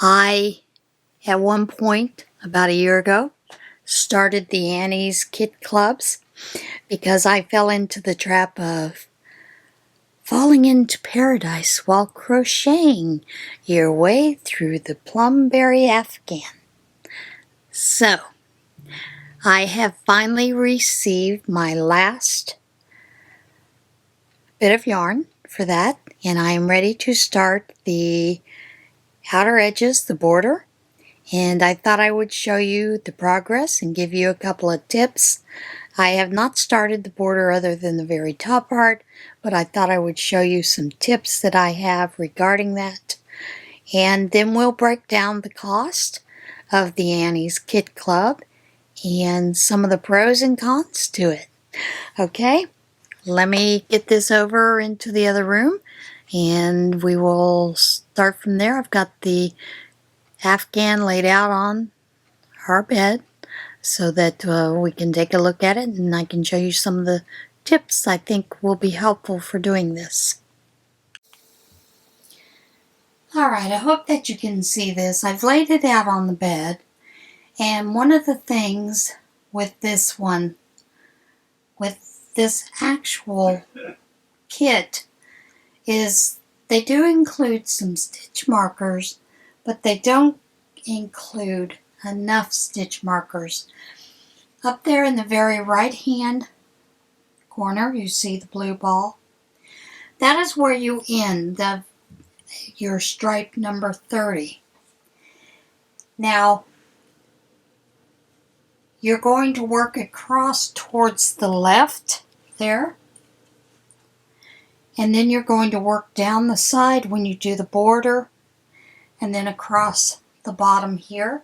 I, at one point, about a year ago, started the Annie's Kit Clubs because I fell into the trap of falling into paradise while crocheting your way through the Plumberry Afghan. So, I have finally received my last bit of yarn for that, and I am ready to start the outer edges, the border. And I thought I would show you the progress and give you a couple of tips. I have not started the border other than the very top part, but I thought I would show you some tips that I have regarding that. And then we'll break down the cost of the Annie's Kit Club and some of the pros and cons to it. Okay, let me get this over into the other room and we will start from there. I've got the Afghan laid out on our bed so that we can take a look at it, and I can show you some of the tips I think will be helpful for doing this. Alright, I hope that you can see this. I've laid it out on the bed, and one of the things with this one, with this actual kit, is they do include some stitch markers, but they don't include enough stitch markers. Up there in the very right hand corner, you see the blue ball. That is where you end your stripe number 30. Now, you're going to work across towards the left there, and then you're going to work down the side when you do the border, and then across the bottom here,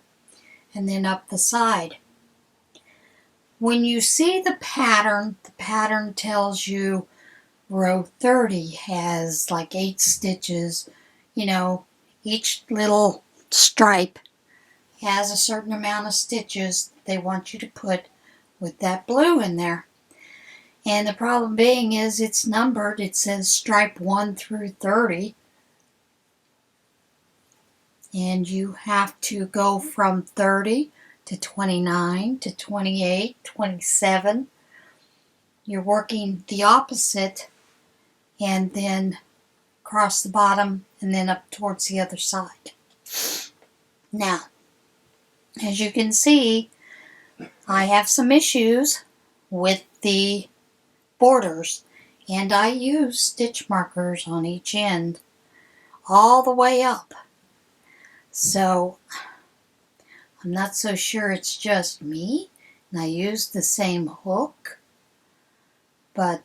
and then up the side. When you see the pattern tells you row 30 has like 8 stitches. You know, each little stripe has a certain amount of stitches they want you to put with that blue in there. And the problem being is it's numbered. It says stripe 1 through 30. And you have to go from 30 to 29 to 28, 27. You're working the opposite and then across the bottom and then up towards the other side. Now, as you can see, I have some issues with the borders, and I use stitch markers on each end all the way up. So, I'm not so sure it's just me, and I used the same hook, but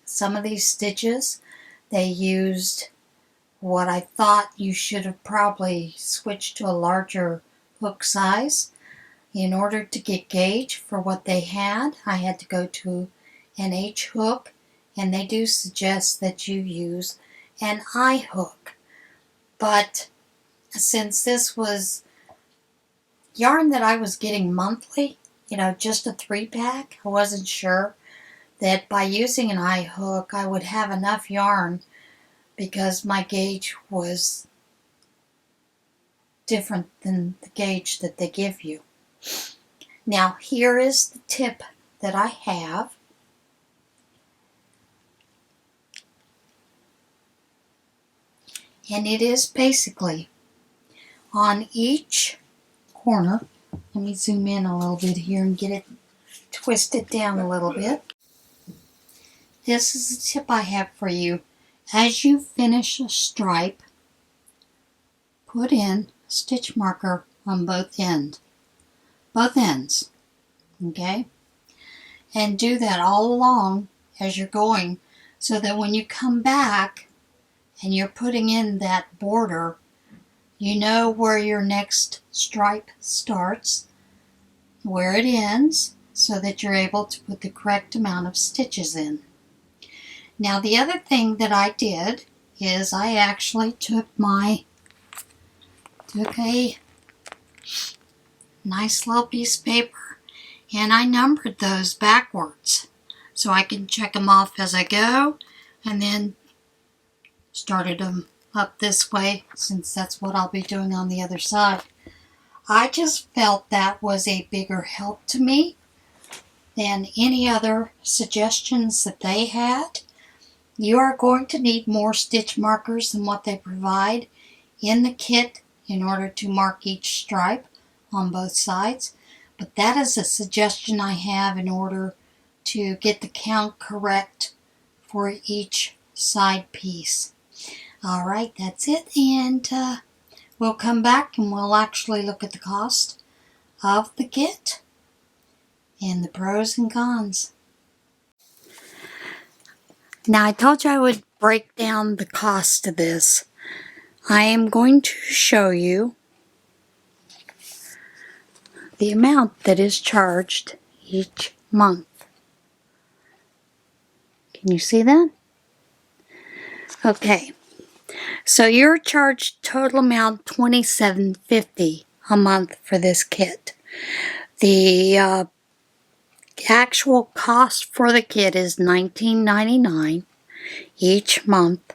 some of these stitches, they used what I thought you should have probably switched to a larger hook size. In order to get gauge for what they had, I had to go to an H hook, and they do suggest that you use an I hook. But since this was yarn that I was getting monthly, you know, just a 3-pack, I wasn't sure that by using an I hook I would have enough yarn because my gauge was different than the gauge that they give you. Now, here is the tip that I have. And it is basically on each corner. Let me zoom in a little bit here and get it twisted down a little bit. This is the tip I have for you. As you finish a stripe, put in a stitch marker on both ends, okay? And do that all along as you're going, so that when you come back and you're putting in that border, you know where your next stripe starts, where it ends, so that you're able to put the correct amount of stitches in. Now, the other thing that I did is I actually took a nice little piece of paper and I numbered those backwards so I can check them off as I go, and then started them up this way, since that's what I'll be doing on the other side. I just felt that was a bigger help to me than any other suggestions that they had. You are going to need more stitch markers than what they provide in the kit in order to mark each stripe on both sides. But that is a suggestion I have in order to get the count correct for each side piece. Alright, that's it, and we'll come back and we'll actually look at the cost of the kit and the pros and cons. Now, I told you I would break down the cost of this. I am going to show you the amount that is charged each month. Can you see that? Okay, so you're charged total amount $27.50 a month for this kit. The actual cost for the kit is $19.99 each month.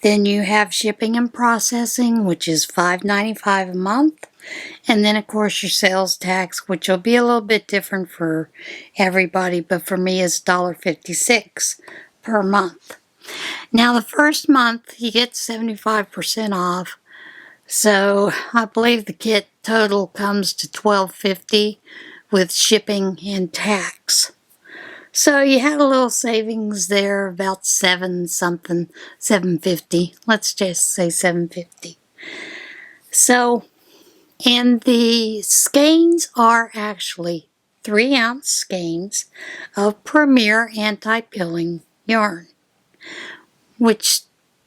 Then you have shipping and processing, which is $5.95 a month. And then, of course, your sales tax, which will be a little bit different for everybody, but for me is $1.56 per month. Now, the first month, you get 75% off. So, I believe the kit total comes to $12.50 with shipping and tax. So you had a little savings there, about $7.50. Let's just say $7.50. So, and the skeins are actually 3-ounce skeins of Premier anti-pilling yarn, which,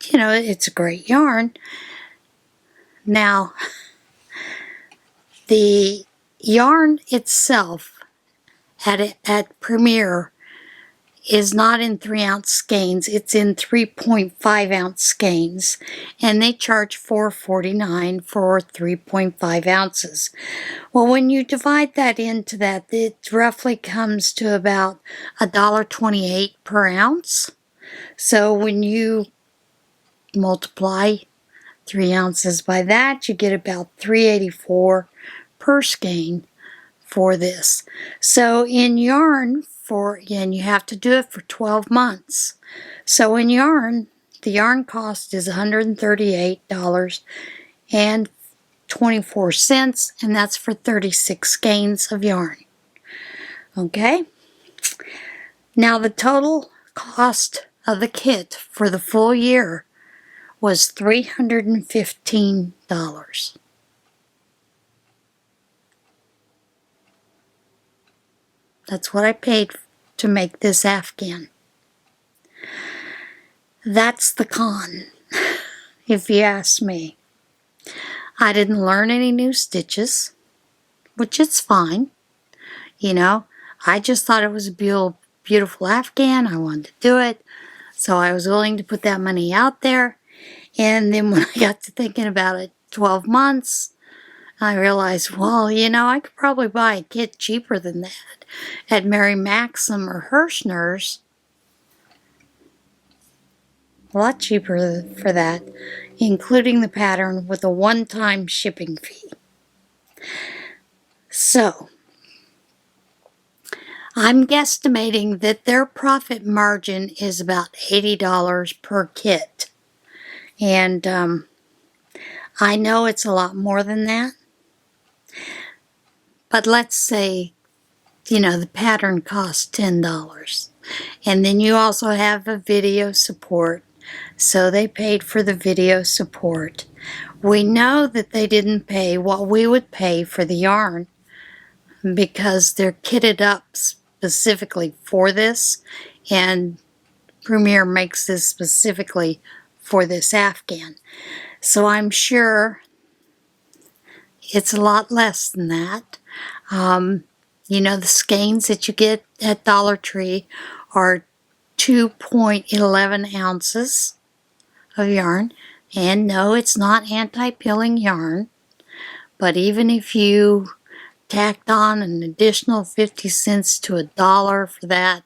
you know, it's a great yarn. Now, the yarn itself at Premier is not in 3-ounce skeins, it's in 3.5-ounce skeins, and they charge $4.49 for 3.5 ounces. Well, when you divide that into that, it roughly comes to about $1.28 per ounce. So when you multiply 3 ounces by that, you get about $3.84 per skein for this. So in yarn, and you have to do it for 12 months. So in yarn, the yarn cost is $138.24, and that's for 36 skeins of yarn. Okay? Now the total cost of the kit for the full year was $315. That's what I paid to make this Afghan. That's the con, if you ask me. I didn't learn any new stitches, which is fine. You know, I just thought it was a beautiful Afghan. I wanted to do it, so I was willing to put that money out there. And then when I got to thinking about it, 12 months, I realized, well, you know, I could probably buy a kit cheaper than that at Mary Maxim or Hirschner's. A lot cheaper for that, including the pattern with a one-time shipping fee. So, I'm guesstimating that their profit margin is about $80 per kit. And I know it's a lot more than that. But let's say, you know, the pattern costs $10. And then you also have a video support. So they paid for the video support. We know that they didn't pay what we would pay for the yarn because they're kitted up specifically for this, and Premier makes this specifically for this Afghan. So I'm sure it's a lot less than that. You know, the skeins that you get at Dollar Tree are 2.11 ounces of yarn. And no, it's not anti-pilling yarn. But even if you tacked on an additional 50 cents to $1 for that,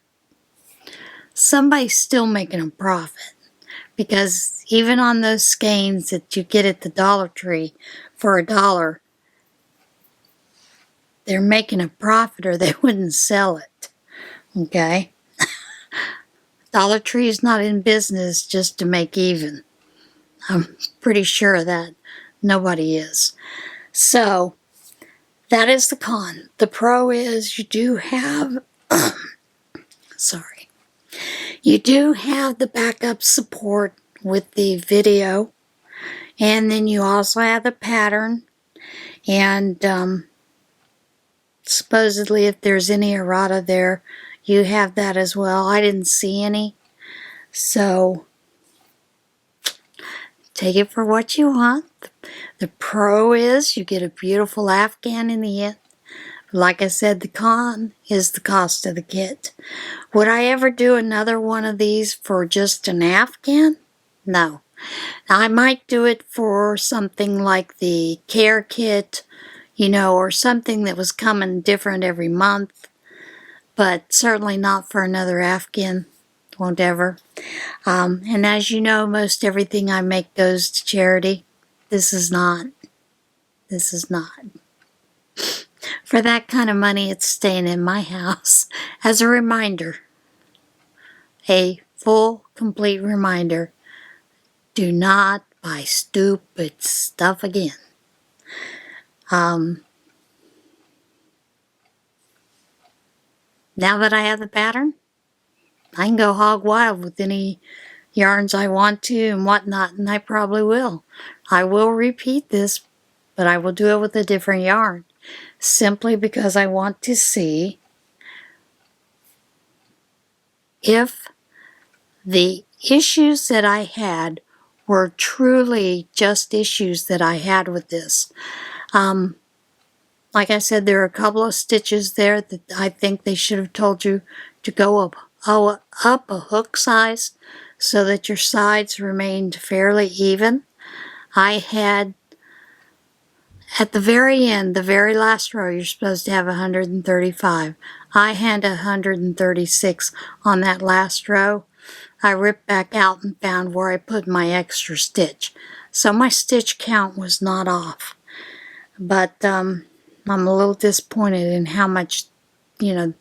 somebody's still making a profit because even on those skeins that you get at the Dollar Tree for $1, they're making a profit or they wouldn't sell it. Okay? Dollar Tree is not in business just to make even. I'm pretty sure of that. Nobody is. So, that is the con. The pro is you do have, sorry, you do have the backup support with the video, and then you also have the pattern, and supposedly if there's any errata there, you have that as well. I didn't see any, so take it for what you want. The pro is you get a beautiful Afghan in the end. Like I said, the con is the cost of the kit. Would I ever do another one of these for just an Afghan? No. I might do it for something like the care kit, you know, or something that was coming different every month, but certainly not for another Afghan. Won't ever. And as you know, most everything I make goes to charity. This is not. This is not. For that kind of money, it's staying in my house as a reminder. A full, complete reminder. Do not buy stupid stuff again. Now that I have the pattern, I can go hog wild with any yarns I want to and whatnot, and I probably will. I will repeat this, but I will do it with a different yarn, simply because I want to see if the issues that I had were truly just issues that I had with this. Like I said, there are a couple of stitches there that I think they should have told you to go up a hook size so that your sides remained fairly even. I had, at the very end, the very last row, you're supposed to have 135. I had 136 on that last row. I ripped back out and found where I put my extra stitch. So my stitch count was not off. But I'm a little disappointed in how much, you know,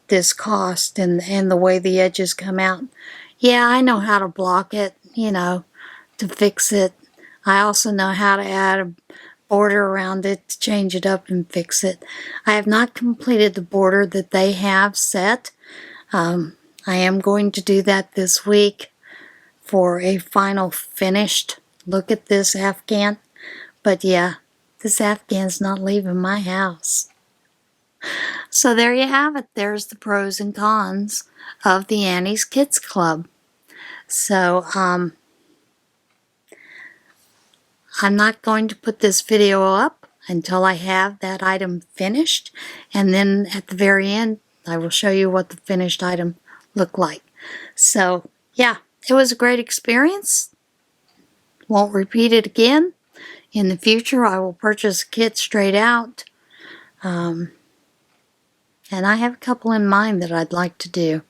this cost and the way the edges come out. Yeah, I know how to block it, you know, to fix it. I also know how to add a border around it to change it up and fix it. I have not completed the border that they have set. I am going to do that this week for a final finished look at this Afghan. But yeah, this Afghan's not leaving my house. So there you have it. There's the pros and cons of the Annie's Kids Club. So, I'm not going to put this video up until I have that item finished. And then at the very end, I will show you what the finished item looked like. So, yeah, it was a great experience. Won't repeat it again. In the future, I will purchase a kit straight out. And I have a couple in mind that I'd like to do.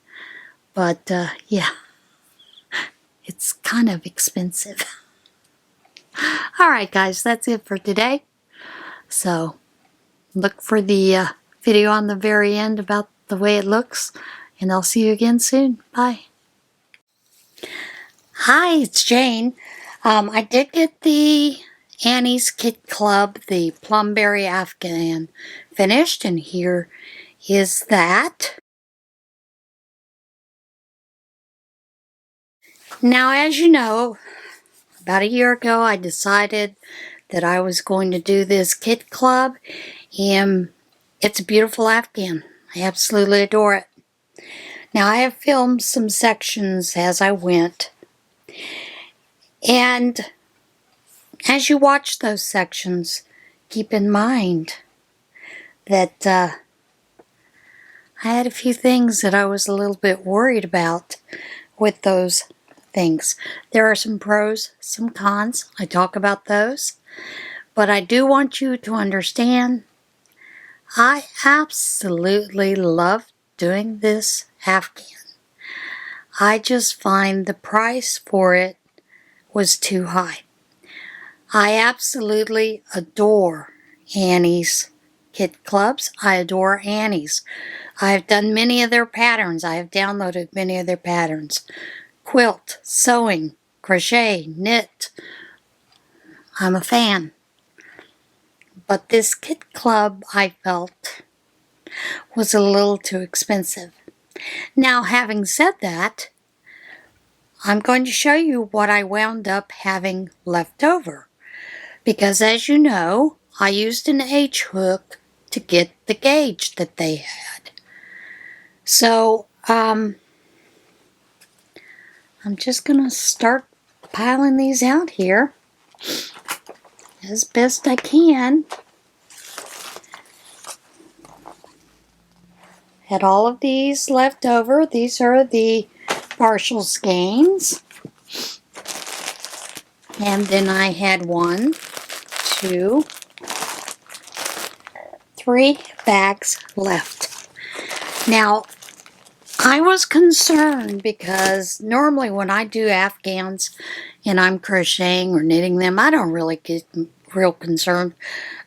But, yeah, it's kind of expensive. Alright guys, that's it for today. So, look for the video on the very end about the way it looks. And I'll see you again soon. Bye. Hi, it's Jane. I did get the Annie's Kit Club, the Plumberry Afghan, finished. And here is that. Now, as you know, about a year ago, I decided that I was going to do this kit club, and it's a beautiful Afghan. I absolutely adore it. Now, I have filmed some sections as I went, and as you watch those sections, keep in mind that I had a few things that I was a little bit worried about with those things. There are some pros, some cons. I talk about those. But I do want you to understand, I absolutely love doing this Afghan. I just find the price for it was too high. I absolutely adore Annie's kit clubs. I adore Annie's. I have done many of their patterns. I have downloaded many of their patterns. Quilt, sewing, crochet, knit. I'm a fan. But this kit club, I felt, was a little too expensive. Now, having said that, I'm going to show you what I wound up having left over. Because as you know, I used an H hook to get the gauge that they had. So, I'm just going to start piling these out here as best I can. Had all of these left over. These are the partial skeins. And then I had 1, 2, 3 bags left. Now, I was concerned because normally when I do Afghans and I'm crocheting or knitting them, I don't really get real concerned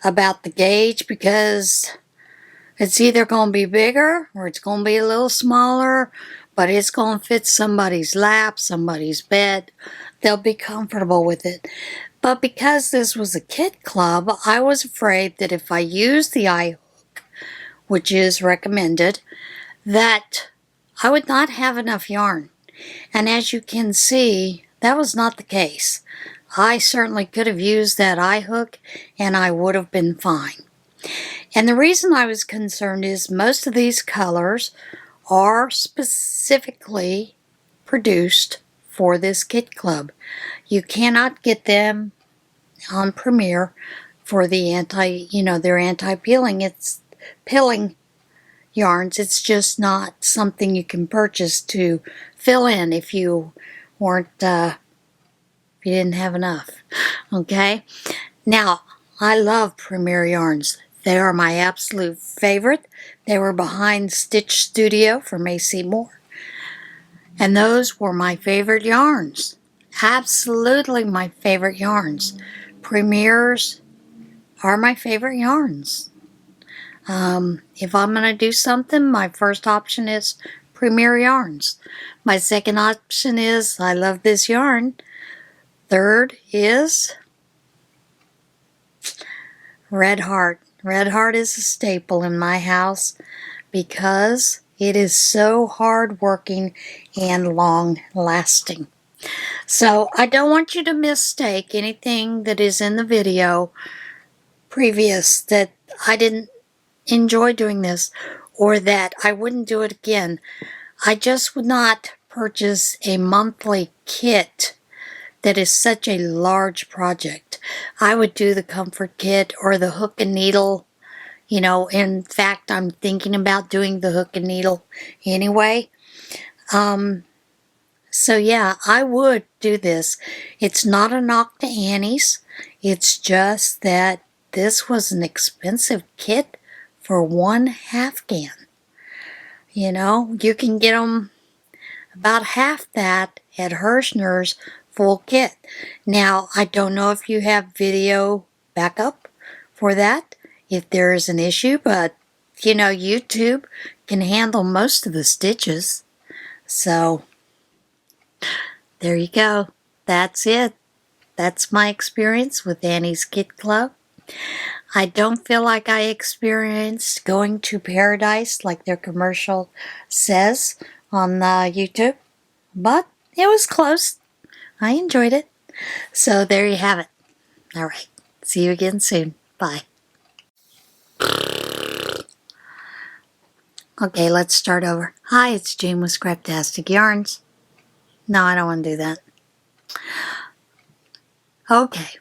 about the gauge because it's either going to be bigger or it's going to be a little smaller, but it's going to fit somebody's lap, somebody's bed. They'll be comfortable with it. But because this was a kit club, I was afraid that if I used the eye hook, which is recommended, that I would not have enough yarn. And as you can see, that was not the case. I certainly could have used that eye hook and I would have been fine. And the reason I was concerned is most of these colors are specifically produced for this kit club. You cannot get them on Premier for the their anti-peeling. It's pilling yarns. It's just not something you can purchase to fill in if you weren't, if you didn't have enough. Okay? Now, I love Premier yarns. They are my absolute favorite. They were behind Stitch Studio for Macy Moore. And those were my favorite yarns. Absolutely my favorite yarns. Premiers are my favorite yarns. If I'm going to do something, my first option is Premier yarns. My second option is I love this yarn. Third is Red Heart. Red Heart is a staple in my house because it is so hard-working and long-lasting. So I don't want you to mistake anything that is in the video previous that I didn't enjoy doing this or that I wouldn't do it again. I just would not purchase a monthly kit that is such a large project. I would do the comfort kit or the hook and needle. You know, in fact, I'm thinking about doing the hook and needle anyway. So yeah, I would do this. It's not a knock to Annie's. It's just that this was an expensive kit for one Afghan. You know, you can get them about half that at Hirschner's full kit. Now, I don't know if you have video backup for that, if there is an issue, but, you know, YouTube can handle most of the stitches. So, there you go. That's it. That's my experience with Annie's Kit Club. I don't feel like I experienced going to paradise like their commercial says on YouTube, but it was close. I enjoyed it. So there you have it. All right. See you again soon. Bye. Okay, let's start over. Hi, it's Jean with Scraptastic No, I don't want to do that. Okay.